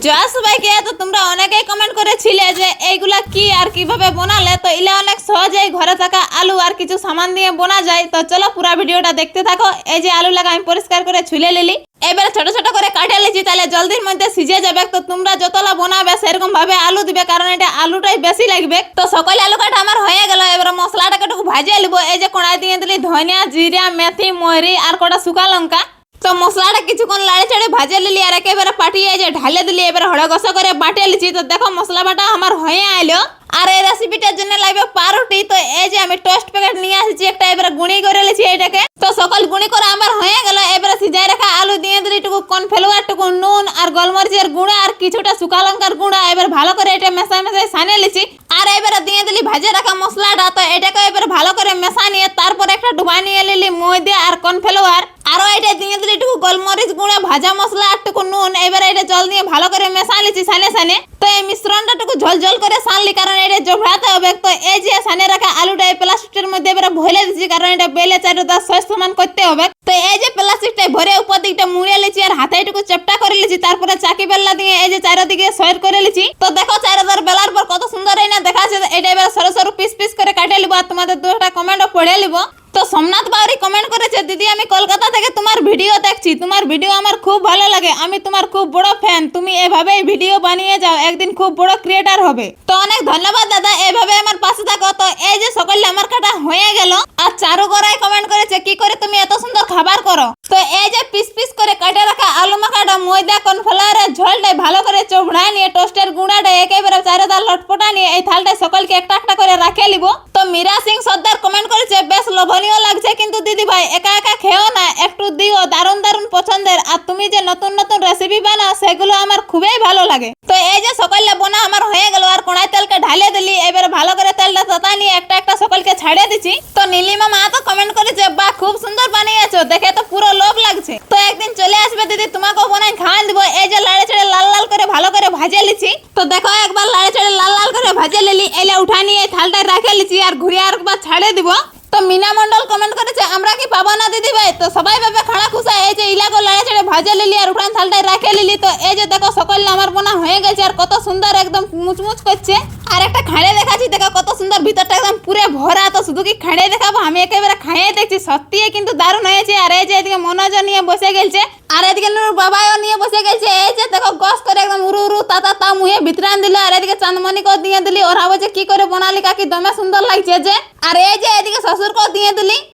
জয় সবাইকে। তো তোমরা অনেকেই কমেন্ট করেছিলে যে এইগুলা কি আর কিভাবে বানালে, তো এগুলা অনেক সহজেই ঘরে থাকা আলু আর কিছু সামান দিয়ে বানা যায়। তো চলো পুরো ভিডিওটা দেখতে থাকো। এই যে আলু লাগা আমি পরিষ্কার করে ছুলে নিলি, এবারে ছোট ছোট করে কাটে লিছি, তাহলে জলদির মধ্যে সিজে যাবে। তো তোমরা যতলা বানাবে সেরকম ভাবে আলু দিবে, কারণ এটা আলুটাই বেশি লাগবে। তো সকল আলু কাটা আমার হয়ে গেল। এবারে মশলাটাকে একটু ভাজিয়ে নিব। এই যে কড়াই দিয়ে দিলি ধনিয়া, জিরা, মেথি, মরি আর কটা শুকা লঙ্কা। তো মশলাটা কিছুক্ষণ লাড়ে চাড়ে ভাজে নিলি আর একেবারে পাঠিয়ে যে ঢালে দিলি, এবারে হড়গস করে বাটে লিছি। তো দেখো মশলা বাটা আমার হয়ে আইলো। আর এই রেসিপিটার জন্য লাগবে পাউরুটি। তো এই যে আমি টোস্ট প্যাকেট নিয়ে আসছি একটা, এবারে গুঁড়ি করে লিছি এটাকে। তো সকল গুঁড়ি করে আমার হয়ে গেল। এবারে সিজাই রাখা আলু দিয়ে দিলি, টুকু কর্নফ্লাওয়ার, টুকু নুন আর গোলমরিচের গুঁড়া আর কিছুটা শুকা লঙ্কার গুঁড়া। এবার ভালো করে এটা মেশাই সানিয়ে লিছি। আর এবারে দিয়ে দিলি ভাজে রাখা মশলাটা। তো এটাকে এবার ভালো করে মেশা নিয়ে তারপর একটা ডুবা নিয়ে নিলি ময়দা আর কর্নফ্লাওয়ার। আরো এটা দিয়ে দিলি টুকু গোলমরিচ গুঁড়া, ভাজা মশলা আর টুকু নুন। এবারে এটা জল দিয়ে ভালো করে মেশা লিছি সানে সানে। তো এই মিশ্রণটা টুকু ঝোল ঝোল করে সানলি, কারণ এটা জোড়াতে হবে। তো এই যে সানে রাখা আলুটা এই প্লাস্টিকের মধ্যে এবারে ভরে দিচ্ছি, কারণ এটা বেলে চারটা সস সমান করতে হবে। তো এই যে প্লাস্টিকটা ভরে উপর দিকটা মুড়ে লিছি আর হাতে একটু চেপটা করে লিছি। তারপরে চাকি বেল্লা দিয়ে এই যে চারিদিকে সয়ের করে লিছি। তো দেখো চারদার বেলার পর কত সুন্দর এই না দেখাচ্ছে। এটা এবার সরু সরু পিস পিস করে কাটে লিব। আর তোমাদের দুটা কমেন্টও পড়ে লিব। তো সোমনাথ বাউরি কমেন্ট করেছে, দিদি আমি কলকাতা থেকে তোমার ভিডিও দেখছি, তোমার ভিডিও আমার খুব ভালো লাগে, আমি তোমার খুব বড় ফ্যান, তুমি এভাবেই ভিডিও বানিয়ে যাও, একদিন খুব বড় ক্রিয়েটার হবে। তো অনেক ধন্যবাদ দাদা, এভাবে আমার পাশে থাকো। তো এই যে সকলে আমার কাটা হয়ে গেল। আর চারু গড়াই কমেন্ট করেছে, কি করে তুমি এত সুন্দর খাবার করো। তো এই যে পিস পিস করে কাটে রাখা আলু মাখাটা ময়দা কর্নফ্লাওয়ারের ঝোলটাই ভালো করে চোবড়া নিয়ে টোস্টের গুঁড়াটা একেবারে চারোদা লটপটা নিয়ে এই থালটায় সকলকে একটা একটা করে রাখে নিব। তো মীরা সিং সর্দার কমেন্ট করেছে, বেশ লোভনীয় লাগছে, কিন্তু দিদি ভাই একা একা খেও না, একটু দিও, দারুণ দারুণ পছন্দের। আর তুমি যে নতুন নতুন রেসিপি বানাও সেগুলো আমার খুবই ভালো লাগে। তো এই যে সকলে বোনা আমার হয়ে গেল। আর কড়াই তেলকে ঢালে দিলি, এবার ভালো করে তেলটা তাতা নিয়ে একটা একটা সকলকে ছাড়িয়ে দিচ্ছি। তো নীলিমা মা তো কমেন্ট করেছে, বাহ খুব সুন্দর বানিয়েছো, দেখে তো পুরো লোভ লাগছে। তো একদিন চলে আসবে দিদি, তোমাকেও বোনাই খাওয়ান দিব। এই যে লাড়ে ছেড়ে লাল লাল করে ভালো করে ভাজে লিছি। তো দেখো একবার লাড়ে ছেড়ে লাল লাল করে ভাজে লিলি, এলে উঠা নিয়ে এই থালটায় রাখে লিছি আর ঘুরিয়ে আরেকবার ছাড়ে দিব। তো মিনা মন্ডল কমেন্ট করেছে, আমরা কি পাবো না দিদি ভাই। তো সবাই ভাবে খাড়া খুশা। এই যে ইলাকো লাড়ে ছেড়ে ভাজে লিলি আর উঠান থালটায় রাখে লিলি। তো এই যে দেখো সকলে আমার বোনা হয়ে গেছে আর কত সুন্দর একদম মুচমুচ করছে। আর একটা খাড়ে দেখাচ্ছি, দেখো কত সুন্দর, ভিতরটা একদম পুরো ভরা। তো শুধু কি খাড়ে দেখাবো, আমি একেবারে খাইয়ে দেখছি, সত্যি কিন্তু দারুণ হয়েছে। আর এই যে এদিকে মনোজ নিয়ে বসে গেছে আর এদিকে নূর বাবাও নিয়ে বসে গেছে। এই যে দেখো গস করে একদম উরু উরু তাতা তা মুহে ভিতরান দিল। আর এদিকে চাঁদমণিকেও দিয়ে দিলি, ওরা বলছে কি করে বানালি কাকি, দমে সুন্দর লাগছে যে। আর এই যে এদিকে শ্বশুরকেও দিয়ে দিলি।